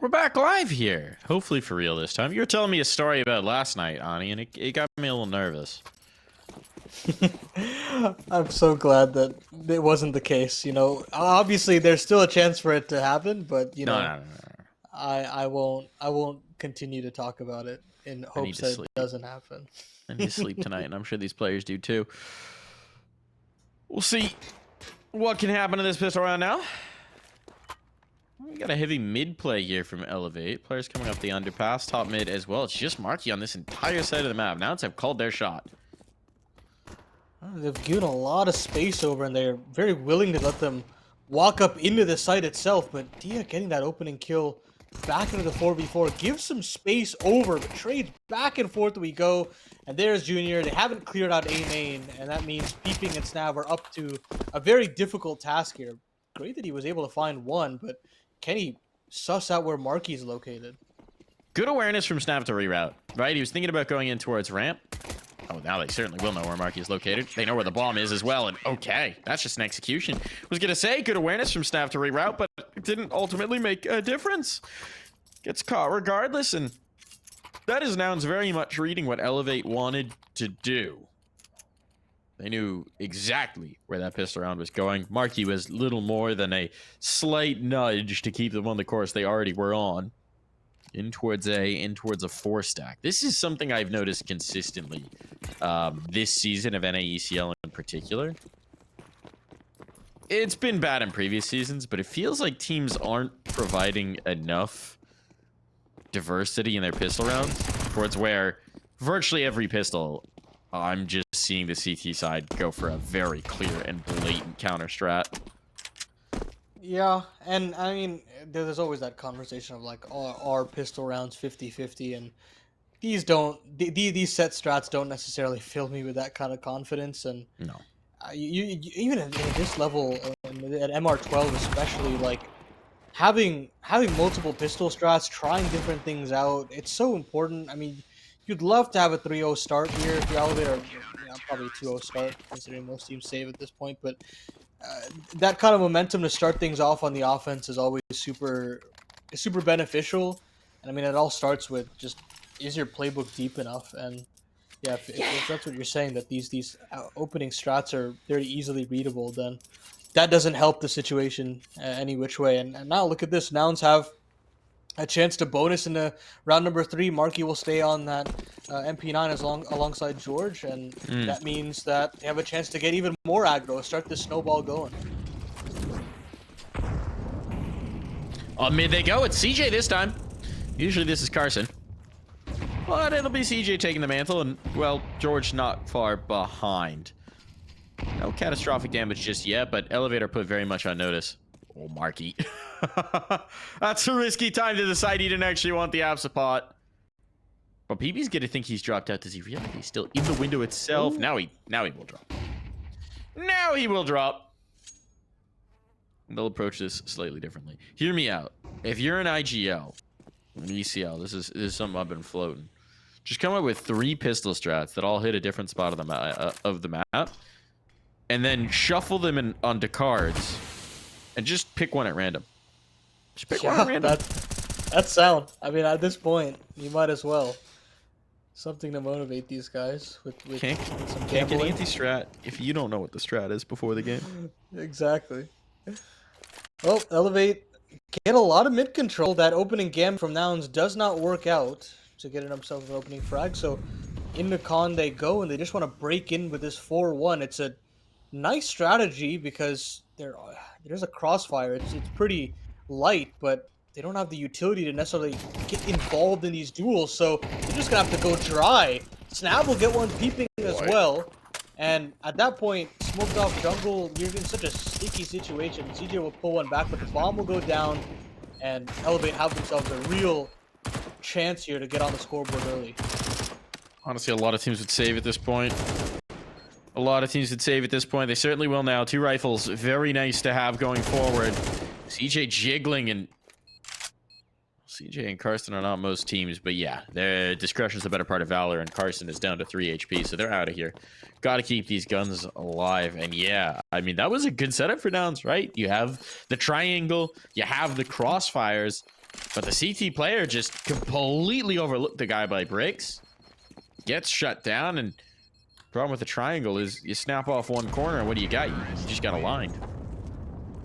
We're back live here. Hopefully for real this time. You were telling me a story about last night, Ani, and it got me a little nervous. I'm so glad that it wasn't the case. You know, obviously there's still a chance for it to happen, but you No, know, no, no, no. I won't continue to talk about it in I need hopes to that it sleep. doesn't happen. I need to sleep tonight, and I'm sure these players do too. We'll see what can happen in this pistol round now. We got a heavy mid play here from Elevate. Players coming up the underpass, top mid as well. It's just Marky on this entire side of the map. Nouns have called their shot. They've given a lot of space over, and they're very willing to let them walk up into the site itself. But Dia getting that opening kill back into the 4v4 gives some space over, but trades back and forth we go. And there's Junior. They haven't cleared out A main, and that means Peeping and Snav are up to a very difficult task here. Great that he was able to find one, but can he suss out where Marky's located? Good awareness from Snav to reroute, right? He was thinking about going in towards ramp. Oh, now they certainly will know where Marky is located. They know where the bomb is as well, and okay, that's just an execution. Was gonna say good awareness from Snav to reroute, but it didn't ultimately make a difference. Gets caught regardless, and that is Nouns very much reading what Elevate wanted to do. They knew exactly where that pistol round was going. Marky was little more than a slight nudge to keep them on the course they already were on. In towards a 4-stack. This is something I've noticed consistently this season of NAECL in particular. It's been bad in previous seasons, but it feels like teams aren't providing enough diversity in their pistol rounds towards where virtually every pistol, I'm just seeing the CT side go for a very clear and blatant counter strat. Yeah, and I mean, there's always that conversation of like, are pistol rounds 50-50, and these these set strats don't necessarily fill me with that kind of confidence. And No. you even at this level, at MR12 especially, like having multiple pistol strats, trying different things out, it's so important. I mean, you'd love to have a 3-0 start here if you're Elevator, probably a 2-0 start considering most teams save at this point, but that kind of momentum to start things off on the offense is always super beneficial. And I mean, it all starts with just, is your playbook deep enough? And yeah, if that's what you're saying, that these opening strats are very easily readable, then that doesn't help the situation any which way. And now look at this, Nouns have a chance to bonus into round number 3. Marky will stay on that MP9 alongside George, and that means that they have a chance to get even more aggro, start this snowball going. On mid they go. It's CJ this time. Usually this is Carson. But it'll be CJ taking the mantle, and, well, George not far behind. No catastrophic damage just yet, but Elevator put very much on notice. Oh, Marky. That's a risky time to decide he didn't actually want the Absapot. But PB's gonna think he's dropped out. Does he realize he's still in the window itself? Now he will drop. Now he will drop. They'll approach this slightly differently. Hear me out. If you're an IGL, an ECL, this is something I've been floating. Just come up with 3 pistol strats that all hit a different spot of the map, and then shuffle them onto cards. And just pick one at random. Just pick one at random. That's sound. I mean, at this point, you might as well. Something to motivate these guys with Can't some get gambling. anti-strat if you don't know what the strat is before the game. Exactly. Well, Elevate get a lot of mid control. That opening gam from Nouns does not work out to get themselves an opening frag. So into con they go, and they just want to break in with this 4-1. It's a nice strategy because there's a crossfire. It's pretty light, but they don't have the utility to necessarily get involved in these duels, so they're just gonna have to go dry. Snav will get one peeping as well, and at that point, smoked off jungle, you're in such a sticky situation. CJ will pull one back, but the bomb will go down, and Elevate have themselves a real chance here to get on the scoreboard early. Honestly, a lot of teams would save at this point. A lot of teams would save at this point. They certainly will now. 2 rifles, very nice to have going forward. CJ jiggling, and CJ and Carson are not most teams, but yeah, their discretion's the better part of valor, and Carson is down to 3 HP, so they're out of here. Got to keep these guns alive, and yeah, I mean, that was a good setup for Nouns, right? You have the triangle, you have the crossfires. But the CT player just completely overlooked the guy by bricks. Gets shut down, and problem with the triangle is you snap off one corner, and what do you got? You just got aligned.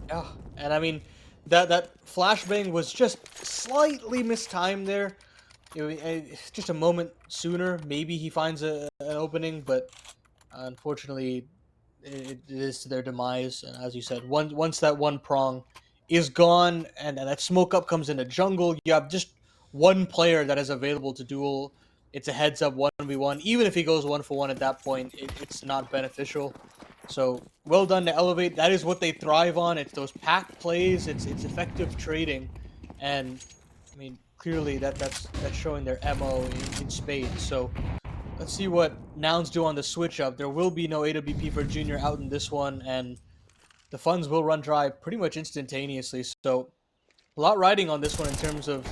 Yeah, and I mean, that flashbang was just slightly mistimed there. Just a moment sooner, maybe he finds an opening, but unfortunately, it is to their demise. And as you said, once that one prong is gone, and that smoke up comes into jungle, you have just one player that is available to duel. It's a heads up 1v1. Even if he goes 1-for-1 at that point, it's not beneficial. So well done to Elevate. That is what they thrive on. It's those pack plays. It's effective trading, and I mean clearly that's showing their MO in spades. So let's see what Nouns do on the switch up. There will be no AWP for Junior out in this one, and the funds will run dry pretty much instantaneously. So a lot riding on this one in terms of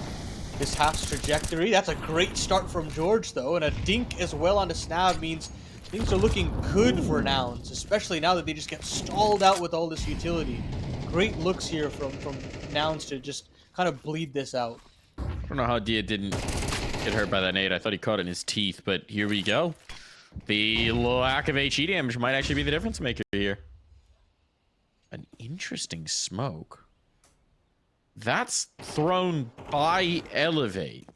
this half's trajectory. That's a great start from George, though, and a dink as well on the Snav means things are looking good for Nouns, especially now that they just get stalled out with all this utility. Great looks here from Nouns to just kind of bleed this out. I don't know how Dia didn't get hurt by that nade. I thought he caught it in his teeth, but here we go. The lack of HE damage might actually be the difference maker here. An interesting smoke. That's thrown by Elevate.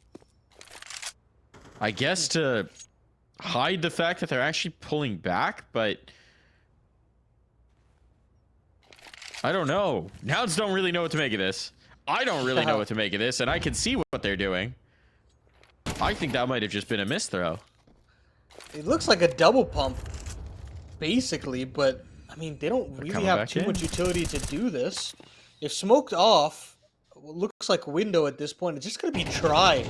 I guess to hide the fact that they're actually pulling back, but I don't know. Nouns don't really know what to make of this. I don't really know what to make of this, and I can see what they're doing. I think that might have just been a misthrow. It looks like a double pump, basically, but I mean, they don't really have too much utility to do this. If smoked off, what looks like window at this point, it's just gonna be try.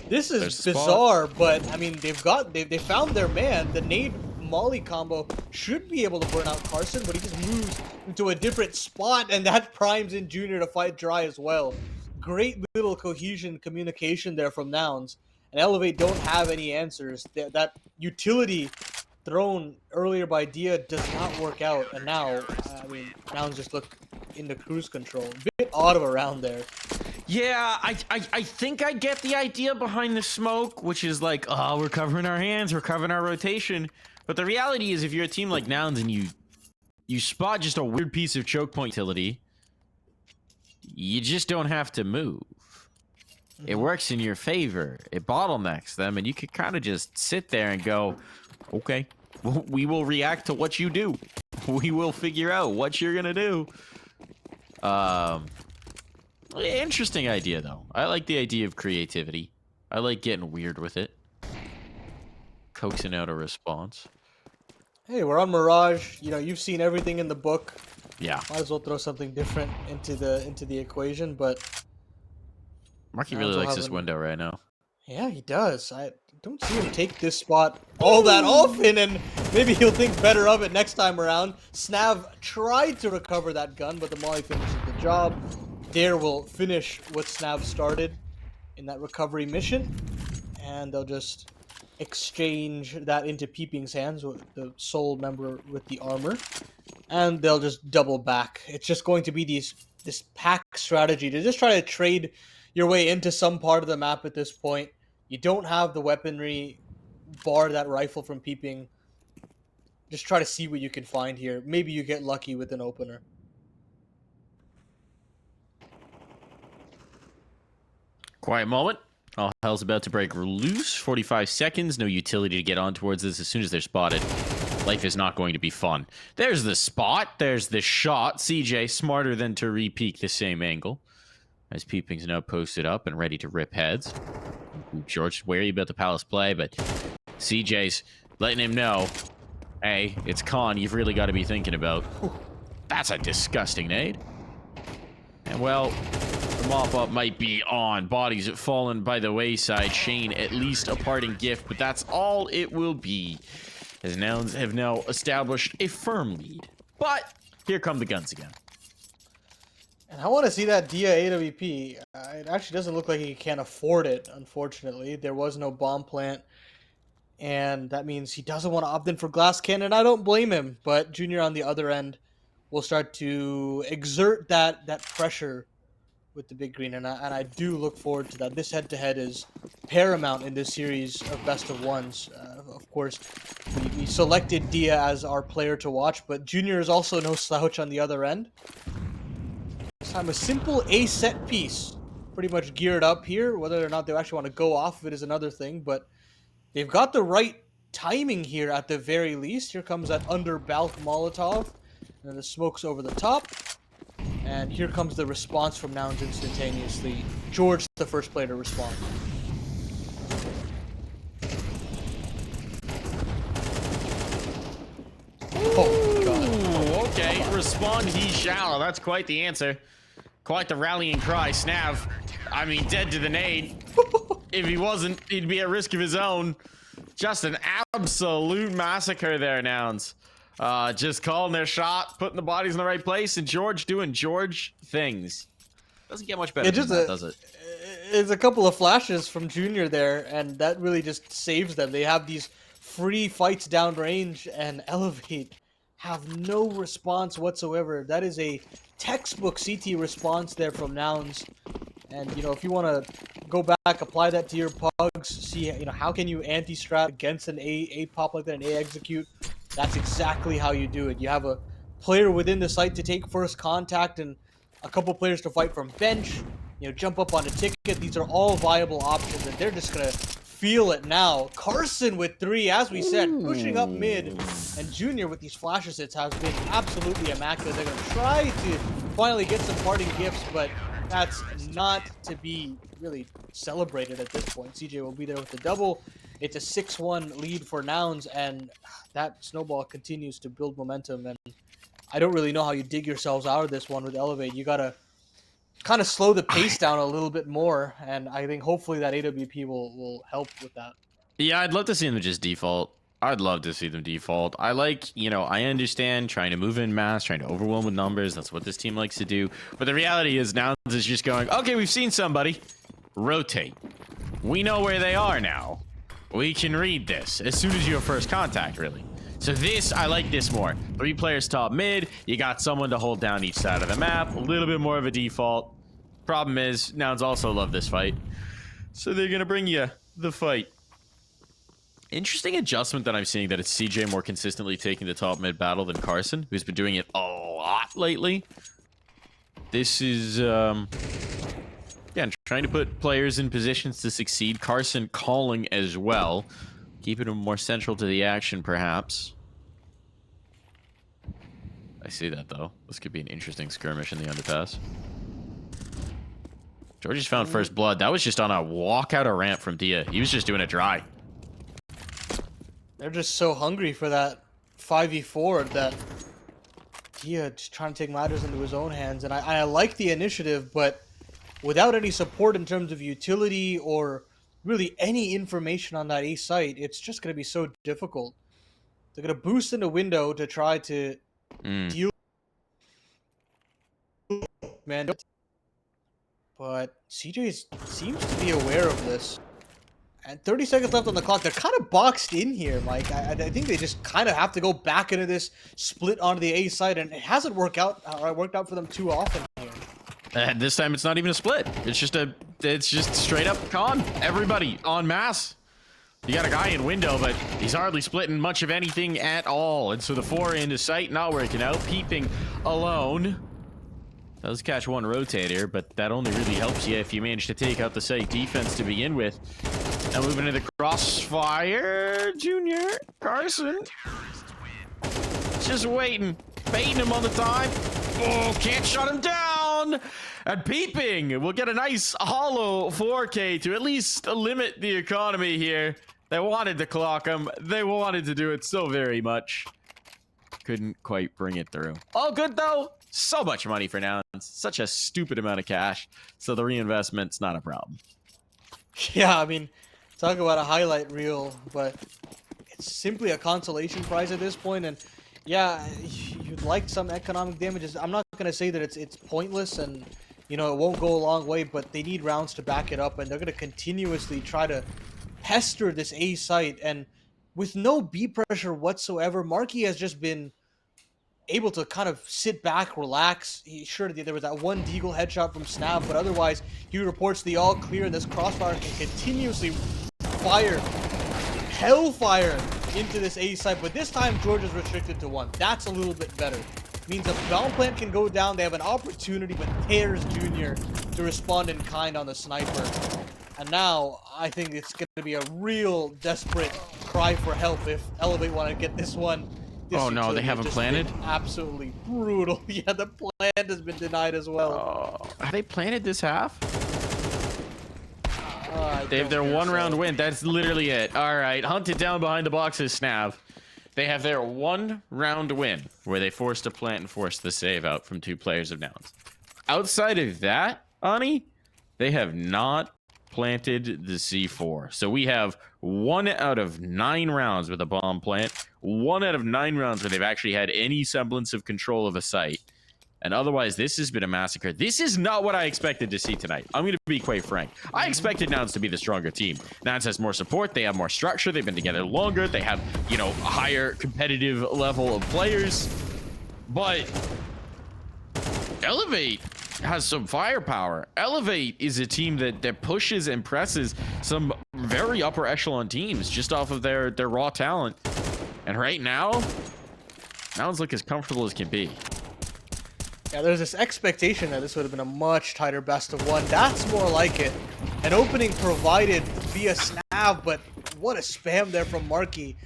This is bizarre, but I mean, they found their man. The nade Molly combo should be able to burn out Carson, but he just moves into a different spot, and that primes in Junior to fight dry as well. Great little cohesion communication there from Nouns. And Elevate don't have any answers. That utility thrown earlier by Dia does not work out, and now, I mean, Nouns just look into cruise control. A bit odd of a round there. Yeah, I think I get the idea behind the smoke, which is like, oh, we're covering our hands, we're covering our rotation. But the reality is, if you're a team like Nouns and you spot just a weird piece of choke point utility, you just don't have to move. It works in your favor. It bottlenecks them, and you could kind of just sit there and go, okay, we will react to what you do. We will figure out what you're going to do. Interesting idea, though. I like the idea of creativity. I like getting weird with it. Coaxing out a response. Hey, we're on Mirage. You know, you've seen everything in the book. Yeah. Might as well throw something different into the equation, but Marky really likes this window right now. Yeah, he does. I don't see him take this spot all that often, and maybe he'll think better of it next time around. Snav tried to recover that gun, but the Molly finishes the job. Dare will finish what Snav started in that recovery mission, and they'll just exchange that into Peeping's hands, with the sole member with the armor, and they'll just double back. It's just going to be this pack strategy to just try to trade your way into some part of the map at this point. You don't have the weaponry, bar that rifle from Peeping. Just try to see what you can find here. Maybe you get lucky with an opener. Quiet moment. All hell's about to break loose. 45 seconds. No utility to get on towards this as soon as they're spotted. Life is not going to be fun. There's the spot. There's the shot. CJ smarter than to re-peek the same angle. As Peeping's now posted up and ready to rip heads. Ooh, George wary about the Palace play, but CJ's letting him know, hey, it's Khan you've really got to be thinking about. That's a disgusting nade. And well, the mop-up might be on. Bodies have fallen by the wayside. Shane, at least a parting gift, but that's all it will be. As Nouns have now established a firm lead. But here come the guns again. And I want to see that Dia AWP. It actually doesn't look like he can afford it, unfortunately. There was no bomb plant. And that means he doesn't want to opt in for Glass Cannon. I don't blame him. But Junior on the other end will start to exert that pressure with the big green, and I do look forward to that. This head-to-head is paramount in this series of best of ones. Of course, we selected Dia as our player to watch, but Junior is also no slouch on the other end. This time, a simple A set piece, pretty much geared up here. Whether or not they actually want to go off of it is another thing, but they've got the right timing here at the very least. Here comes that under Balk Molotov, and then the smoke's over the top. And here comes the response from Nouns instantaneously. George, the first player to respond. Oh my god. Okay, respond he shall. That's quite the answer. Quite the rallying cry. Snav, I mean, dead to the nade. If he wasn't, he'd be at risk of his own. Just an absolute massacre there, Nouns. Just calling their shot, putting the bodies in the right place, and George doing George things. Doesn't get much better than that, does it? It's a couple of flashes from Junior there, and that really just saves them. They have these free fights downrange, and Elevate have no response whatsoever. That is a textbook CT response there from Nouns. And, you know, if you want to go back, apply that to your pugs, see, you know, how can you anti-strat against an A pop like that, an A execute? That's exactly how you do it. You have a player within the site to take first contact and a couple players to fight from bench, you know, jump up on a ticket. These are all viable options, and they're just going to feel it now. Carson with 3, as we said, pushing up mid, and Junior with these flash hits has been absolutely immaculate. They're going to try to finally get some parting gifts, but that's not to be really celebrated at this point. CJ will be there with the double. It's a 6-1 lead for Nouns, and that snowball continues to build momentum. And I don't really know how you dig yourselves out of this one with Elevate. You got to kind of slow the pace down a little bit more, and I think hopefully that AWP will help with that. Yeah, I'd love to see them just default. I'd love to see them default. I like, you know, I understand trying to move in mass, trying to overwhelm with numbers. That's what this team likes to do. But the reality is Nouns is just going, okay, we've seen somebody. Rotate. We know where they are now. We can read this as soon as you have first contact, really. So this, I like this more. 3 players top mid. You got someone to hold down each side of the map. A little bit more of a default. Problem is, Nouns also love this fight. So they're going to bring you the fight. Interesting adjustment that I'm seeing, that it's CJ more consistently taking the top mid battle than Carson, who's been doing it a lot lately. This is, yeah, trying to put players in positions to succeed. Carson calling as well, keeping him more central to the action, perhaps. I see that, though. This could be an interesting skirmish in the underpass. George's found first blood. That was just on a walk out a ramp from Dia. He was just doing it dry. They're just so hungry for that 5v4 that Dia just trying to take matters into his own hands. And I like the initiative, but without any support in terms of utility or really any information on that A site, it's just going to be so difficult. They're going to boost in the window to try to deal. Man, but CJ seems to be aware of this. And 30 seconds left on the clock. They're kind of boxed in here, Mike. I think they just kind of have to go back into this split onto the A side, and it hasn't worked out for them too often here. And this time it's not even a split. It's just straight up con. Everybody en masse. You got a guy in window, but he's hardly splitting much of anything at all. And so the 4 into sight not working out. Peeping alone. Does catch one rotator, but that only really helps you if you manage to take out the site defense to begin with. Now moving into the crossfire, Junior Carson. Just waiting, baiting him on the time. Oh, can't shut him down. And peeping, we'll get a nice hollow 4K to at least limit the economy here. They wanted to clock him. They wanted to do it so very much. Couldn't quite bring it through. All good though. So much money for Nouns. Such a stupid amount of cash. So the reinvestment's not a problem. Yeah, I mean, talk about a highlight reel, but it's simply a consolation prize at this point. And yeah, you'd like some economic damages. I'm not going to say that it's pointless and, you know, it won't go a long way, but they need rounds to back it up. And they're going to continuously try to pester this A site. And with no B pressure whatsoever, Markey has just been able to kind of sit back, relax. There was that one deagle headshot from Snap, but otherwise he reports the all clear, and this crossfire can continuously fire hellfire into this A site, but this time George is restricted to one. That's a little bit better. Means a bomb plant can go down. They have an opportunity with Tears Jr. to respond in kind on the sniper. And now I think it's going to be a real desperate cry for help if Elevate want to get this one. Oh no, they haven't planted? Absolutely brutal. Yeah, the plant has been denied as well. Have they planted this half? They have their one-round win. That's literally it. All right, hunted down behind the boxes, Snav. They have their one-round win, where they forced a plant and forced the save out from 2 players of Nouns. Outside of that, Ani, they have not planted the C4. So we have 1 out of 9 rounds with a bomb plant, 1 out of 9 rounds where they've actually had any semblance of control of a site. And otherwise, this has been a massacre. This is not what I expected to see tonight. I'm going to be quite frank. I expected Nouns to be the stronger team. Nouns has more support. They have more structure. They've been together longer. They have, you know, a higher competitive level of players. But Elevate has some firepower. Elevate is a team that pushes and presses some very upper echelon teams just off of their raw talent. And right now, Nouns look as comfortable as can be. Yeah, there's this expectation that this would have been a much tighter best of 1. That's more like it. An opening provided via Snav, but what a spam there from Marky.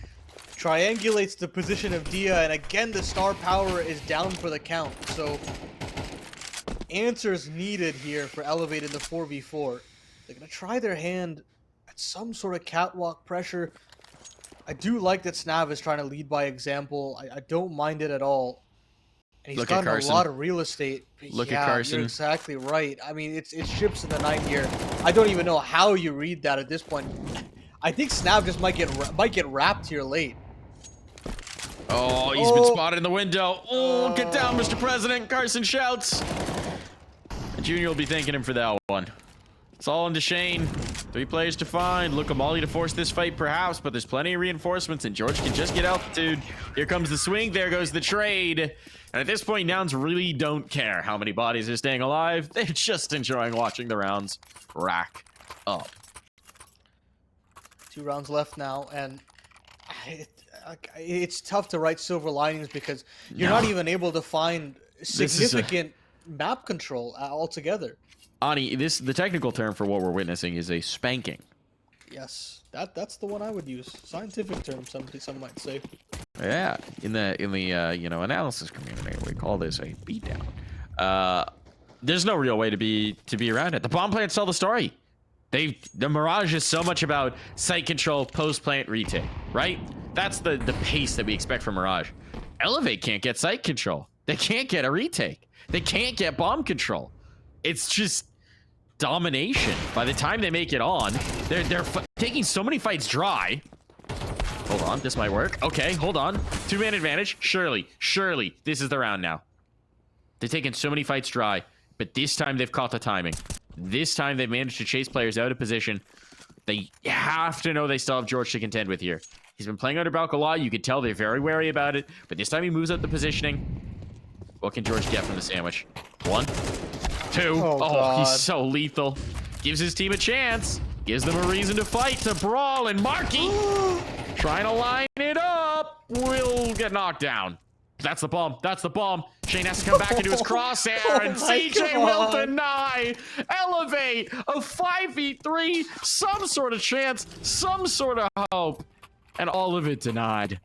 Triangulates the position of Dia, and again the star power is down for the count. So, answers needed here for Elevate in the 4v4. They're going to try their hand at some sort of catwalk pressure. I do like that Snav is trying to lead by example. I don't mind it at all. And he's gotten a lot of real estate. Look at Carson. You're exactly right. I mean, it's ships in the night here. I don't even know how you read that at this point. I think Snap just might get wrapped here late. Oh, he's been spotted in the window. Oh, get down, Mr. President. Carson shouts. Junior will be thanking him for that one. It's all into Shane. 3 players to find. Look, a Molly to force this fight, perhaps, but there's plenty of reinforcements, and George can just get altitude. Here comes the swing. There goes the trade. And at this point, Nouns really don't care how many bodies are staying alive. They're just enjoying watching the rounds rack up. 2 rounds left now, and it's tough to write silver linings because you're not even able to find significant map control altogether. Ani, the technical term for what we're witnessing is a spanking. Yes, that's the one I would use. Scientific term, some might say. Yeah, in the you know, analysis community, we call this a beatdown. There's no real way to be around it. The bomb plants tell the story. The Mirage is so much about site control, post plant retake, right? That's the pace that we expect from Mirage. Elevate can't get site control. They can't get a retake. They can't get bomb control. It's just domination. By the time they make it on, they're taking so many fights dry. Hold on, this might work. Okay, hold on. 2-man advantage. Surely, this is the round now. They're taking so many fights dry, but this time they've caught the timing. This time they've managed to chase players out of position. They have to know they still have George to contend with here. He's been playing under Balk a lot. You can tell they're very wary about it, but this time he moves up the positioning. What can George get from the sandwich? 1, 2. Oh, he's so lethal. Gives his team a chance. Gives them a reason to fight, to brawl, and Marky trying to line it up will get knocked down. That's the bomb. That's the bomb. Shane has to come back into his crosshair, and CJ will deny. Elevate a 5v3, some sort of chance, some sort of hope, and all of it denied.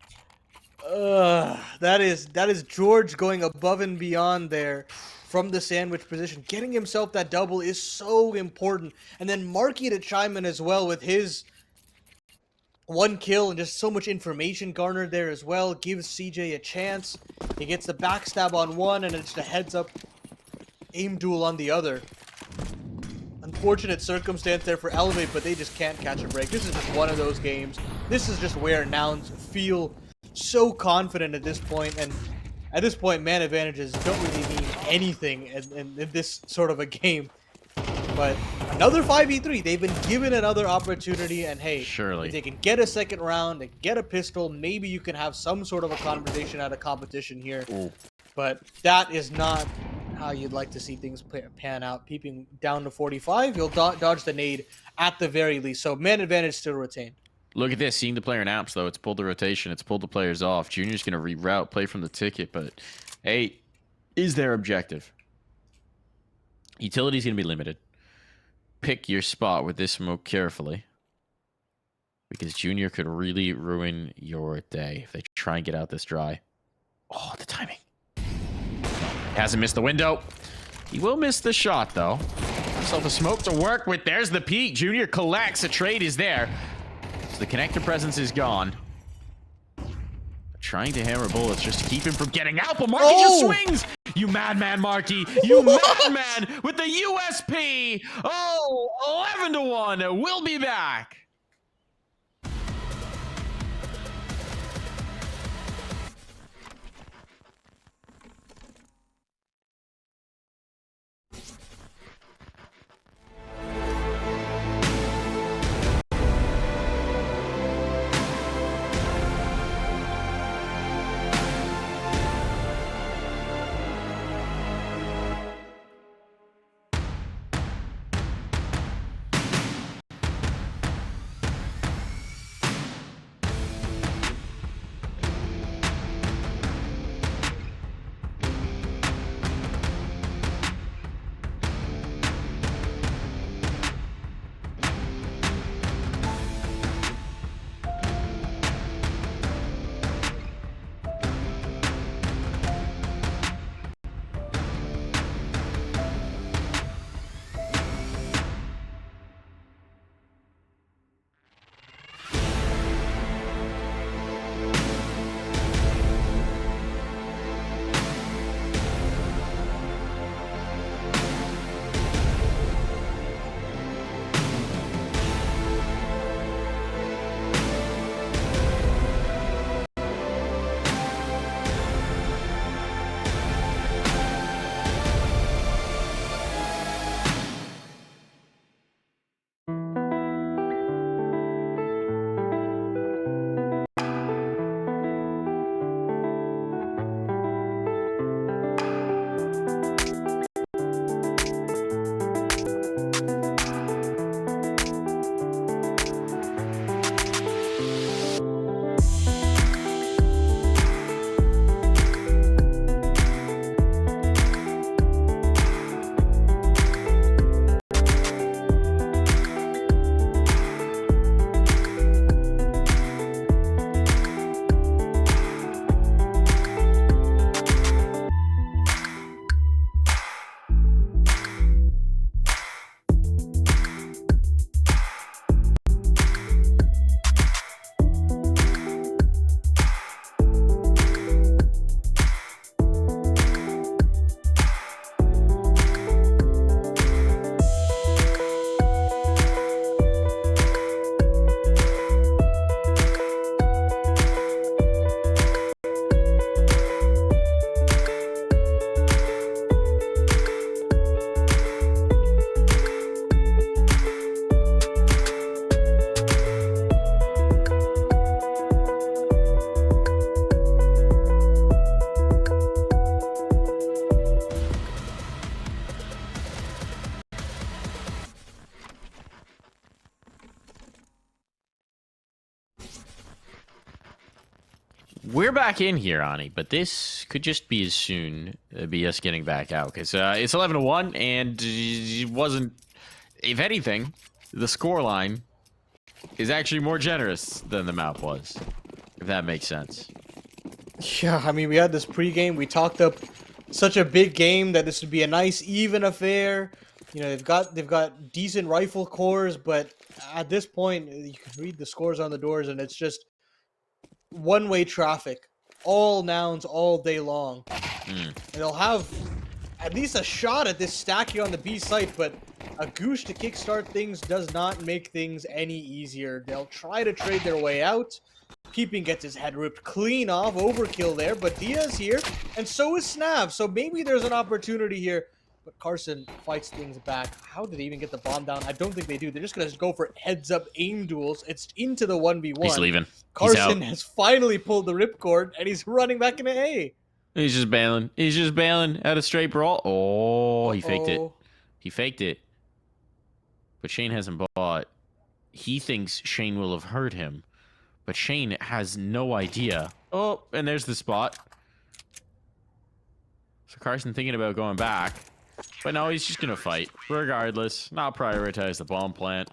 That is George going above and beyond there from the sandwich position. Getting himself that double is so important. And then Marky to chime in as well with his 1 kill and just so much information garnered there as well. Gives CJ a chance. He gets the backstab on one and it's a heads up aim duel on the other. Unfortunate circumstance there for Elevate, but they just can't catch a break. This is just one of those games. This is just where Nouns feel so confident at this point, and at this point man advantages don't really mean anything in this sort of a game. But But another 5v3. They've been given another opportunity, and hey, Surely. if they can get a second round, they can get a pistol, maybe you can have some sort of a conversation at a competition here. Ooh. But that is not how you'd like to see things pan out. Peeping down to 45, you'll dodge the nade at the very least. So man advantage still retained. Look at this. Seeing the player in apps, though. It's pulled the rotation. It's pulled the players off. Junior's going to reroute, play from the ticket. But, hey, is their objective? Utility's going to be limited. Pick your spot with this smoke carefully. Because Junior could really ruin your day if they try and get out this dry. Oh, the timing. Hasn't missed the window. He will miss the shot, though. Himself a smoke to work with. There's the peak. Junior collects. A trade is there. So the connector presence is gone. Trying to hammer bullets just to keep him from getting out, but Marky just swings! You madman, Marky! You madman with the USP! Oh, 11-1. We'll be back. We're back in here, Ani, but this could just be as soon be us getting back out. Because it's 11-1, and it wasn't... If anything, the scoreline is actually more generous than the map was. If that makes sense. Yeah, I mean, we had this pregame. We talked up such a big game that this would be a nice, even affair. You know, they've got decent rifle cores, but at this point, you can read the scores on the doors, and it's just one-way traffic. All Nouns all day long. And they'll have at least a shot at this stacking on the B site, but a Goosh to kickstart things does not make things any easier. They'll try to trade their way out. Peeping gets his head ripped clean off. Overkill there, but Diaz here, and so is Snav. So maybe there's an opportunity here but Carson fights things back. How did they even get the bomb down? I don't think they do. They're just gonna go for heads-up aim duels. It's into the 1v1. He's leaving. Carson has finally pulled the ripcord, and he's running back into A. He's just bailing. He's just bailing at a straight brawl. Oh, he faked it. He faked it. But Shane hasn't bought. He thinks Shane will have heard him. But Shane has no idea. Oh, and there's the spot. So Carson thinking about going back. But no, he's just going to fight. Regardless. Not prioritize the bomb plant.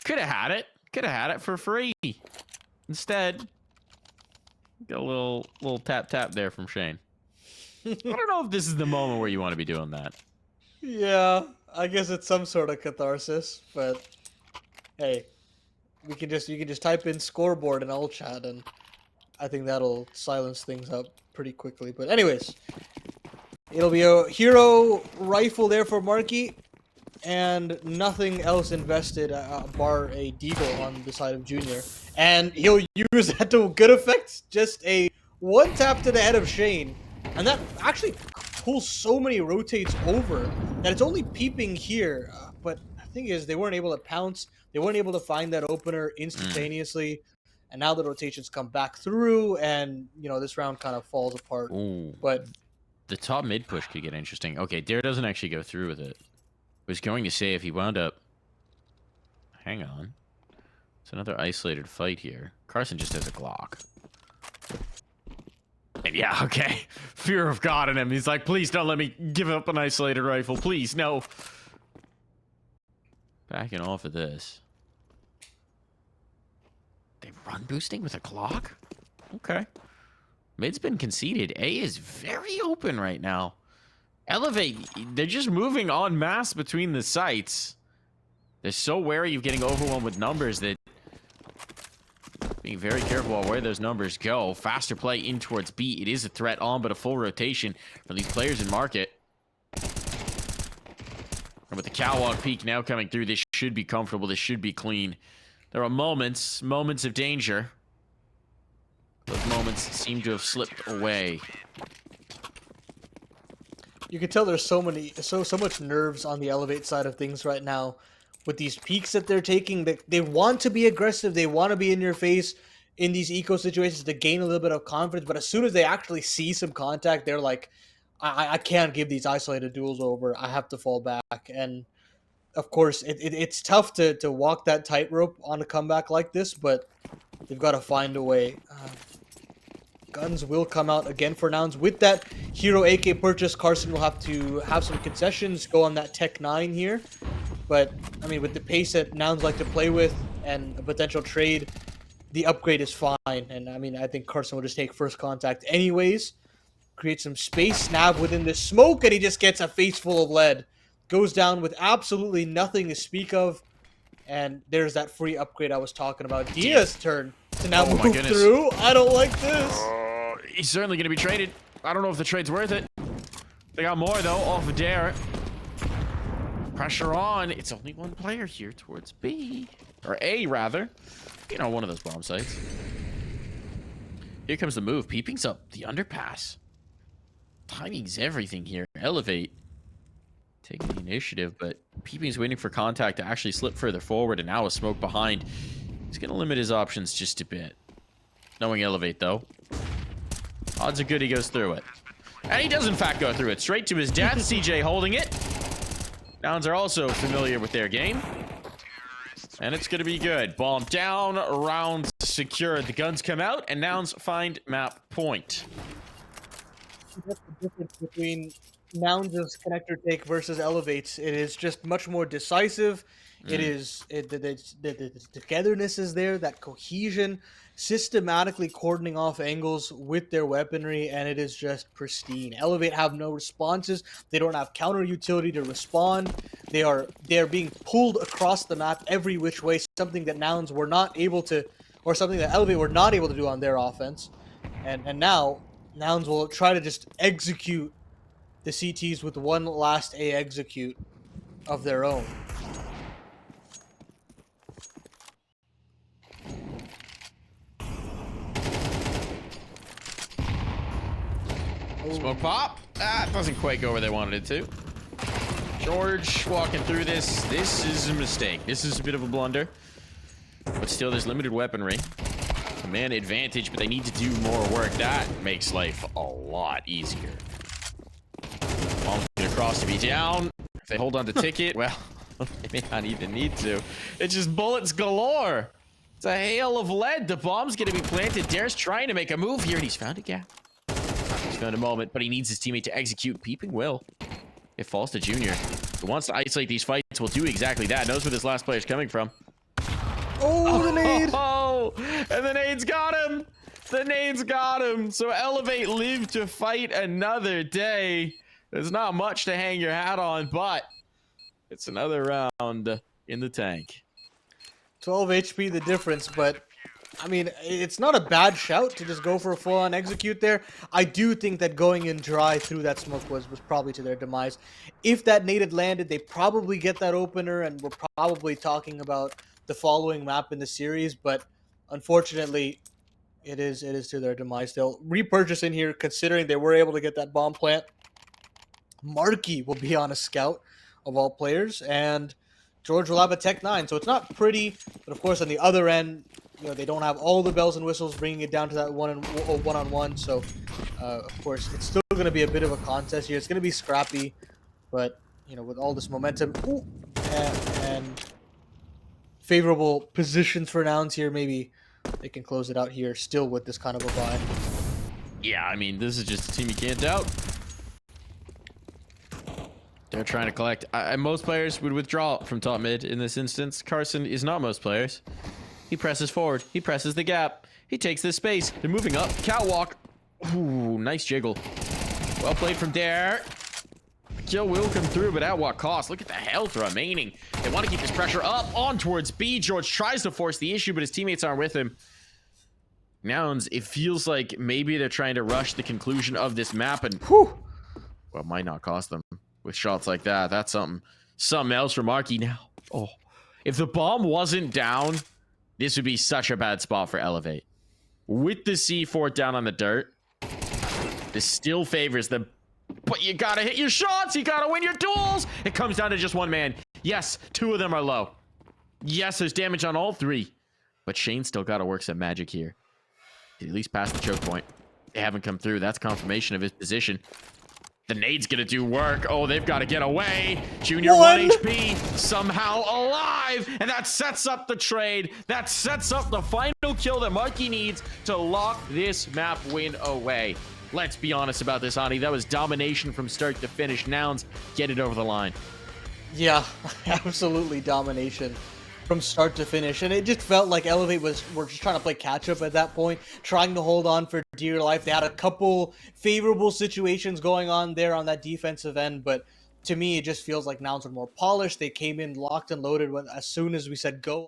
Could have had it. Could have had it for free. Instead, got a little tap there from Shane. I don't know if this is the moment where you want to be doing that. Yeah, I guess it's some sort of catharsis, but hey, you can just type in scoreboard in all chat, and I think that'll silence things up pretty quickly. But anyways, it'll be a hero rifle there for Marky, and nothing else invested bar a deagle on the side of Junior, and he'll use that to good effect. Just a one tap to the head of Shane, and that actually pulls so many rotates over that it's only peeping here. But the thing is, they weren't able to pounce. They weren't able to find that opener instantaneously. And now the rotations come back through, and, you know, this round kind of falls apart. Ooh. But the top mid push could get interesting. Okay, Dare doesn't actually go through with it. I was going to say if he wound up... Hang on. It's another isolated fight here. Carson just has a Glock. And yeah, okay. Fear of God in him. He's like, please don't let me give up an isolated rifle. Please, no. Backing off of this. They run boosting with a Glock? Okay. Mid's been conceded. A is very open right now. Elevate, they're just moving en masse between the sites. They're so wary of getting overwhelmed with numbers that being very careful about where those numbers go. Faster play in towards B. It is a threat on, but a full rotation for these players in market. And with the catwalk peak now coming through, this should be comfortable. This should be clean. There are moments of danger. Those moments seem to have slipped away. you can tell there's so much nerves on the Elevate side of things right now. With these peaks that they're taking, they want to be aggressive. They want to be in your face in these eco situations to gain a little bit of confidence. But as soon as they actually see some contact, they're like, I can't give these isolated duels over. I have to fall back. And of course, it's tough to walk that tightrope on a comeback like this, but they've got to find a way. Guns will come out again for Nouns. With that Hero AK purchase, Carson will have to have some concessions, go on that Tech 9 here. But, I mean, with the pace that Nouns like to play with and a potential trade, the upgrade is fine. And, I mean, I think Carson will just take first contact anyways. Create some space, snap within the smoke, and he just gets a face full of lead. Goes down with absolutely nothing to speak of. And there's that free upgrade I was talking about. Dia's turn to now move through. I don't like this. He's certainly going to be traded. I don't know if the trade's worth it. They got more, though, off of Dare. Pressure on. It's only one player here towards B. Or A, rather. You know, one of those bomb sites. Here comes the move. Peeping's up the underpass. Timing's everything here. Elevate. Taking the initiative, but Peeping's waiting for contact to actually slip further forward, and now a smoke behind. He's going to limit his options just a bit. Knowing Elevate, though. Odds are good he goes through it. And he does, in fact, go through it. Straight to his death. CJ holding it. Nouns are also familiar with their game. And it's going to be good. Bomb down. Rounds secured. The guns come out, and Nouns find map point. That's the difference between Nouns' connector take versus Elevate's. It is just much more decisive. It is the togetherness is there, that cohesion, systematically cordoning off angles with their weaponry, and it is just pristine. Elevate have no responses. They don't have counter utility to respond. They are being pulled across the map every which way, something that Nouns were not able to, or something that Elevate were not able to do on their offense. And now Nouns will try to just execute the CTs with one last A execute of their own. Smoke pop. Ah, it doesn't quite go where they wanted it to. George walking through this. This is a mistake. This is a bit of a blunder. But still, there's limited weaponry. Command advantage, but they need to do more work. That makes life a lot easier. Bombs get across to be down. If they hold on to ticket, well, they may not even need to. It's just bullets galore. It's a hail of lead. The bomb's going to be planted. Dare's trying to make a move here, and he's found a gap. He's found a moment, but he needs his teammate to execute. Peeping Will. It falls to Junior. Who wants to isolate these fights will do exactly that. Knows where this last player's coming from. Oh, the nade! Oh, and the nade's got him. The nade's got him. So Elevate live to fight another day. There's not much to hang your hat on, but it's another round in the tank. 12 HP the difference, but I mean, it's not a bad shout to just go for a full-on execute there. I do think that going in dry through that smoke was probably to their demise. If that nade had landed, they probably get that opener, and we're probably talking about the following map in the series, but unfortunately, it is to their demise. They'll repurchase in here, considering they were able to get that bomb plant. Marky will be on a scout of all players, and George will have a Tech 9, so it's not pretty, but of course on the other end, you know, they don't have all the bells and whistles, bringing it down to that one-on-one, so of course it's still going to be a bit of a contest here. It's going to be scrappy, but you know, with all this momentum and favorable positions for Nouns here, maybe they can close it out here still with this kind of a buy. Yeah, I mean, this is just a team you can't doubt. They're trying to collect. Most players would withdraw from top mid in this instance. Carson is not most players. He presses forward. He presses the gap. He takes this space. They're moving up. Catwalk. Ooh, nice jiggle. Well played from Dare. Kill will come through, but at what cost? Look at the health remaining. They want to keep this pressure up on towards B. George tries to force the issue, but his teammates aren't with him. Nouns, it feels like maybe they're trying to rush the conclusion of this map, and well, it might not cost them with shots like that. That's something else for Marky now. Oh, if the bomb wasn't down, this would be such a bad spot for Elevate. With the C4 down on the dirt, this still favors them. But you gotta hit your shots. You gotta win your duels. It comes down to just one man. Yes, two of them are low. Yes, there's damage on all three. But Shane's still gotta work some magic here. At least past the choke point. They haven't come through. That's confirmation of his position. The nade's gonna do work. Oh, they've got to get away. Junior 1 HP, somehow alive. And that sets up the trade. That sets up the final kill that Marky needs to lock this map win away. Let's be honest about this, Ani. That was domination from start to finish. Nouns get it over the line. Yeah, absolutely domination from start to finish. And it just felt like Elevate were just trying to play catch-up at that point, trying to hold on for dear life. They had a couple favorable situations going on there on that defensive end, but to me, it just feels like Nouns were more polished. They came in locked and loaded as soon as we said go.